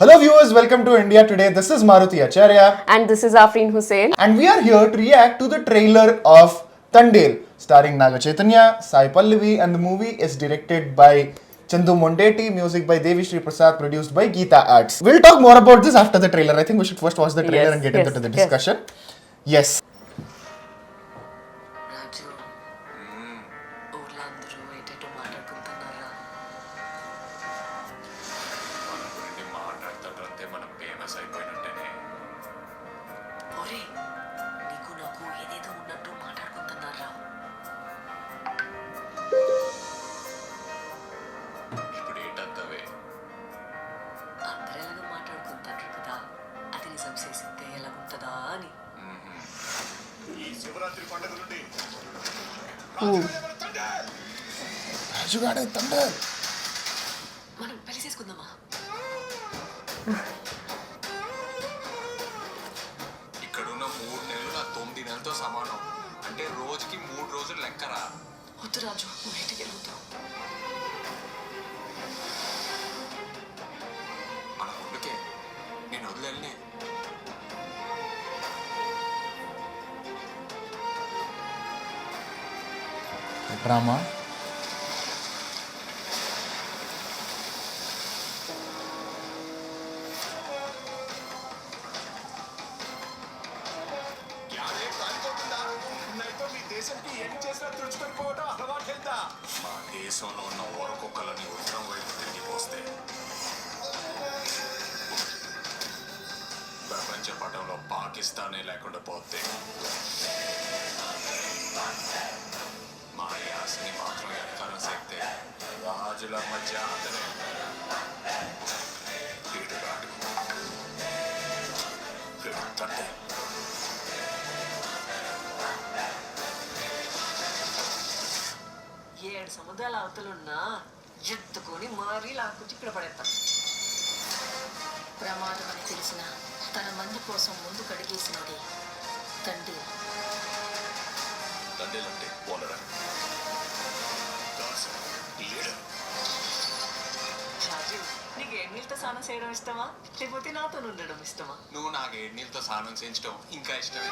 Hello viewers, welcome to India Today. This is Maruti Acharya. And this is Afreen Hussain. And we are here to react to the trailer of Thandel, starring Naga Chaitanya, Sai Pallavi, and the movie is directed by Chandoo Mondeti, music by Devi Sri Prasad, produced by Geeta Arts. We'll talk more about this after the trailer. I think we should first watch the trailer and get into the discussion. Yes. రాజుగాడే Thandel మనం పెళ్లి చేసుకుందామా? ఇక్కడున్న 3 నెలలు నా 9 నెలలతో సమానం. అంటే రోజుకి 3 రోజులు లెక్కరా. వద్దు రాజు, నువ్వు ఇంటికి వెళ్ళొద్దు. మన ఊళ్ళకే నేను వదిలేనే. డ్రామా మా దేశంలో ఉన్న ఊరకొక్కలని ఉత్తరం వైపు తిరిగిపోస్తే ప్రపంచ పటంలో పాకిస్తానే లేకుండా పోతే మా యాసని మాత్రం ఎక్కడం సేస్తే రాజుల మధ్య అతనే వీడుగాడు తండ్రి. ఏడు సముద్రాల అవతలున్నా ఎత్తుకొని మరీ లాక్కొచ్చి ఇక్కడ పడేస్తాం. ప్రమాదం అని తెలిసిన తన మంది కోసం ముందు కడిగేసినది తండ్రి. తండ్రిలంటే ఓనరా లీడర్. రాజు, నీకు ఎన్నీళ్ళతో స్నానం చేయడం ఇష్టమా, లేకపోతే నాతో ఉండడం ఇష్టమా? నువ్వు నాకు 7 నీళ్ళతో స్నానం చేయించడం ఇంకా ఇష్టమే.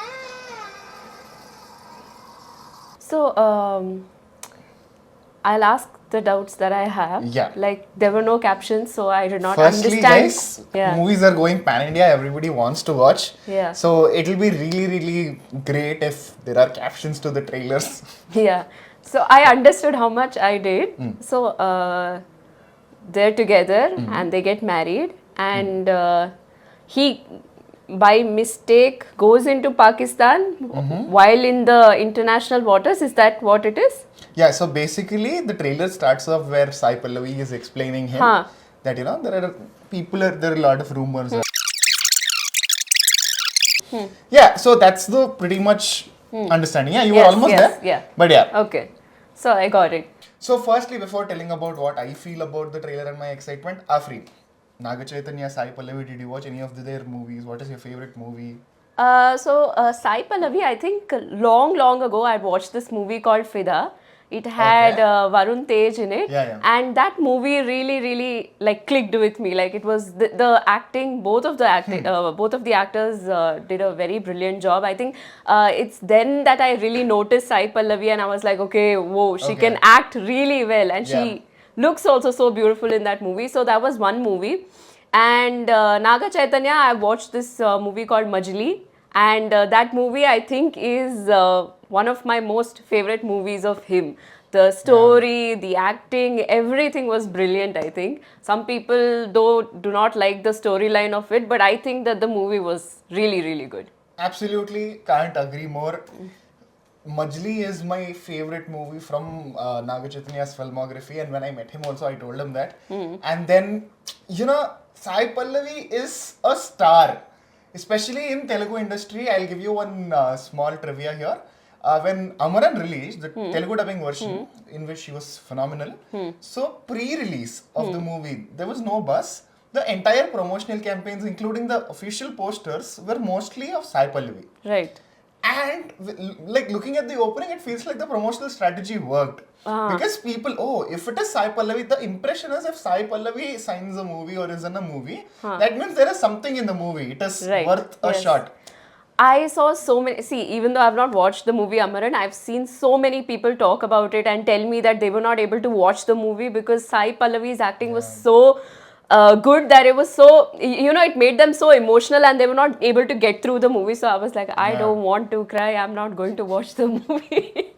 So, I'll ask the doubts that I have. Yeah. Like, there were no captions, so I did not Firstly, understand. guys, movies are going pan-India. Everybody wants to watch. Yeah. So it will be really, really great if there are captions to the trailers. Yeah. So I understood how much I did. So they're together and they get married, and he by mistake goes into Pakistan while in the international waters. Is that what it is? Yeah, so basically the trailer starts off where Sai Pallavi is explaining him that there are there are a lot of rumors. Yeah, so that's the pretty much understanding. Yeah, you were almost there. Yeah. But yeah. Okay. So I got it. So firstly, before telling about what I feel about the trailer and my excitement, Afreen, Naga Chaitanya, Sai Pallavi, did you watch any of their movies? What is your favorite movie? Sai Pallavi, I think long ago I watched this movie called Fida. It had Varun Tej in it, Yeah. and that movie really like clicked with me. Like, it was the acting, both of the actors did a very brilliant job. I think it's then that I really noticed Sai Pallavi, and I was like, okay, whoa, she can act really well, and she looks also so beautiful in that movie. So that was one movie. And Naga Chaitanya, I watched this movie called Majli, and that movie I think is one of my most favorite movies of him. The story, the acting, everything was brilliant, I think. Some people though do not like the storyline of it, but I think that the movie was really good. Absolutely, can't agree more. Majli is my favorite movie from Naga Chaitanya's filmography, and when I met him also I told him that. And then, Sai Pallavi is a star, especially in Telugu industry. I'll give you one small trivia here. When Amaran released the Telugu dubbing version, in which she was phenomenal, so pre-release of the movie, there was no buzz. The entire promotional campaigns, including the official posters, were mostly of Sai Pallavi. Right. And like looking at the opening, it feels like the promotional strategy worked. Because people, if it is Sai Pallavi, the impression is if Sai Pallavi signs a movie or is in a movie, that means there is something in the movie. It is Right. worth a Yes. shot. I saw so many. See, even though I've not watched the movie Amaran, I've seen so many people talk about it and tell me that they were not able to watch the movie because Sai Pallavi's acting was so good that it was so, it made them so emotional and they were not able to get through the movie. So I was like, I don't want to cry. I'm not going to watch the movie.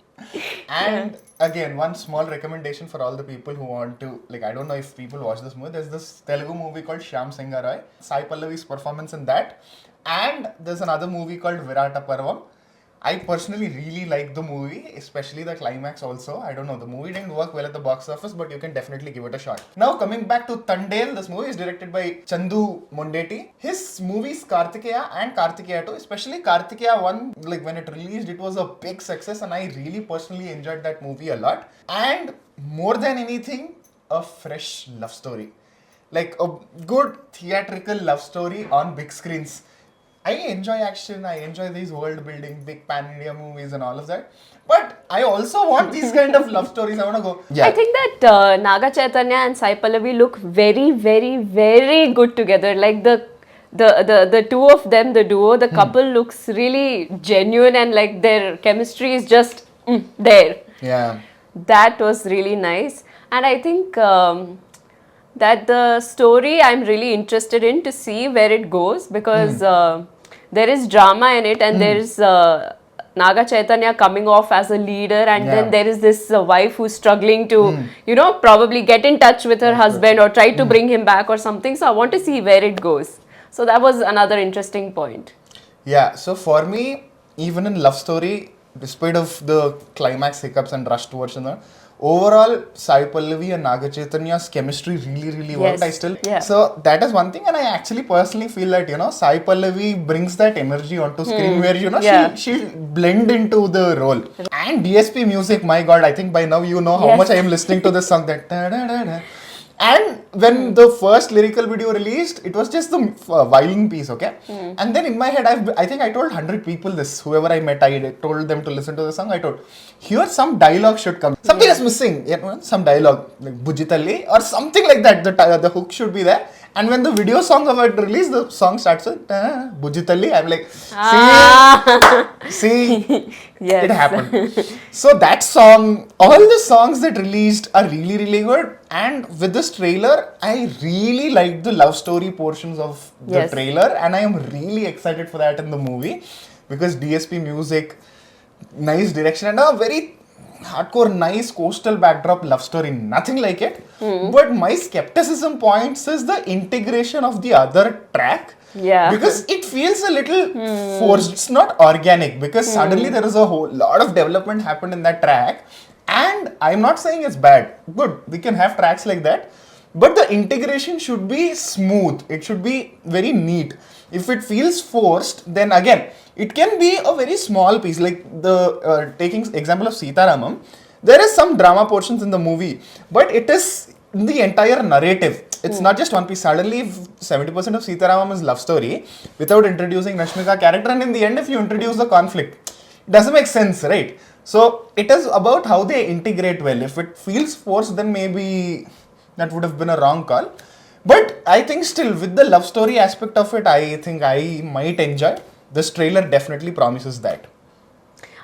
And again, one small recommendation for all the people who want to, like, I don't know if people watch this movie. There's this Telugu movie called Shyam Singarai. Sai Pallavi's performance in that. And there's another movie called Virata Parvam. I personally really like the movie, especially the climax also. I don't know, the movie didn't work well at the box office, but you can definitely give it a shot. Now coming back to Thandel, this movie is directed by Chandoo Mondeti. His movies Kartikeya and Kartikeya 2, especially Kartikeya 1, like when it released, it was a big success and I really personally enjoyed that movie a lot. And more than anything, a fresh love story. Like a good theatrical love story on big screens. I enjoy action, I enjoy these world building, big pan India movies and all of that. But I also want these kind of love stories. I want to go. Yeah. I think that Naga Chaitanya and Sai Pallavi look very, very, very good together. Like the two of them, the duo, the couple looks really genuine and like their chemistry is just there. Yeah. That was really nice. And I think that the story I'm really interested in to see where it goes because there is drama in it and there is Naga Chaitanya coming off as a leader and then there is this wife who's struggling to, probably get in touch with her husband or try to bring him back or something. So I want to see where it goes. So that was another interesting point. Yeah, so for me, even in love story, despite of the climax hiccups and rushed version, overall, Sai Pallavi and Naga Chaitanya's chemistry really worked. So that is one thing, and I actually personally feel that Sai Pallavi brings that energy onto screen where she'll blend into the role. And DSP music, my God, I think by now you know how much I am listening to this song. That da-da-da-da. And when the first lyrical video released, it was just the violin piece, okay? And then in my head, I think I told 100 people this. Whoever I met, I told them to listen to the song. I told, here some dialogue should come. Something is missing. Some dialogue, like Bujitalli or something like that. The hook should be there. And when the video song of it released, the song starts with Bujitalli. I'm like, see, Yes. it happened. So that song, all the songs that released are really good. And with this trailer, I really liked the love story portions of the trailer. And I am really excited for that in the movie. Because DSP music, nice direction and a very hardcore, nice coastal backdrop love story, nothing like it. But my skepticism points is the integration of the other track. Yeah. Because it feels a little forced. It's not organic because suddenly there is a whole lot of development happened in that track. And I'm not saying it's bad. Good, we can have tracks like that. But the integration should be smooth. It should be very neat. If it feels forced, then again, it can be a very small piece. Like the taking example of Sita Ramam, there is some drama portions in the movie, but it is the entire narrative. It's not just one piece. Suddenly, 70% of Sita Ramam is love story without introducing Rashmika character, and in the end, if you introduce the conflict, it doesn't make sense, right? So it is about how they integrate well. If it feels forced, then maybe that would have been a wrong call. But I think still with the love story aspect of it, I think I might enjoy. This trailer definitely promises that.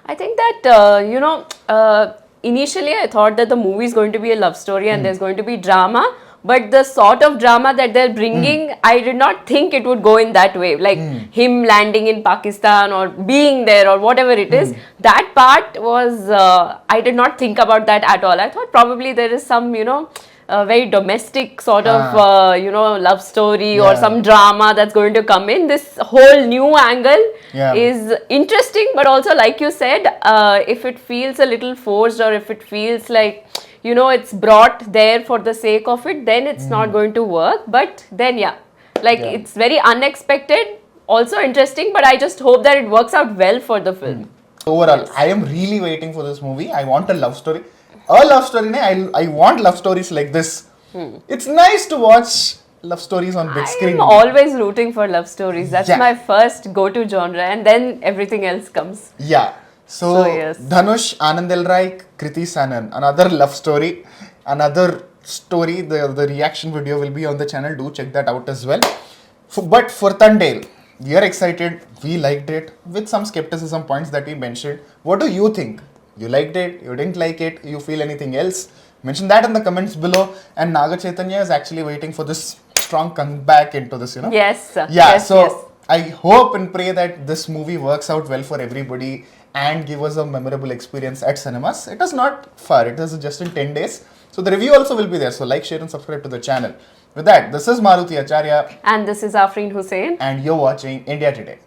I think that, initially I thought that the movie is going to be a love story and there's going to be drama. But the sort of drama that they're bringing, I did not think it would go in that way. Like him landing in Pakistan or being there or whatever it is. That part was, I did not think about that at all. I thought probably there is some, a very domestic sort of, love story or some drama that's going to come in. This whole new angle is interesting, but also like you said, if it feels a little forced or if it feels like, it's brought there for the sake of it, then it's not going to work. But then, it's very unexpected, also interesting, but I just hope that it works out well for the film. Overall, I am really waiting for this movie. I want a love story. I want love stories like this. It's nice to watch love stories on big I screen. am always rooting for love stories. That's Yeah. my first go-to genre, and then everything else comes. Yeah. So, So, yes. Dhanush, Anandel Rai, Kriti Sanan, another love story, another story. The reaction video will be on the channel. Do check that out as well. But for Thandel, we are excited. We liked it with some skepticism points that we mentioned. What do you think? You liked it? You didn't like it? You feel anything else? Mention that in the comments below. And Naga Chaitanya is actually waiting for this strong comeback into this, you know? Yes. Yeah, Yes, so yes. I hope and pray that this movie works out well for everybody and give us a memorable experience at cinemas. It is not far, it is just in 10 days. So the review also will be there. So like, share and subscribe to the channel. With that, this is Maruti Acharya And this is Afreen Hussain. and you're watching India Today.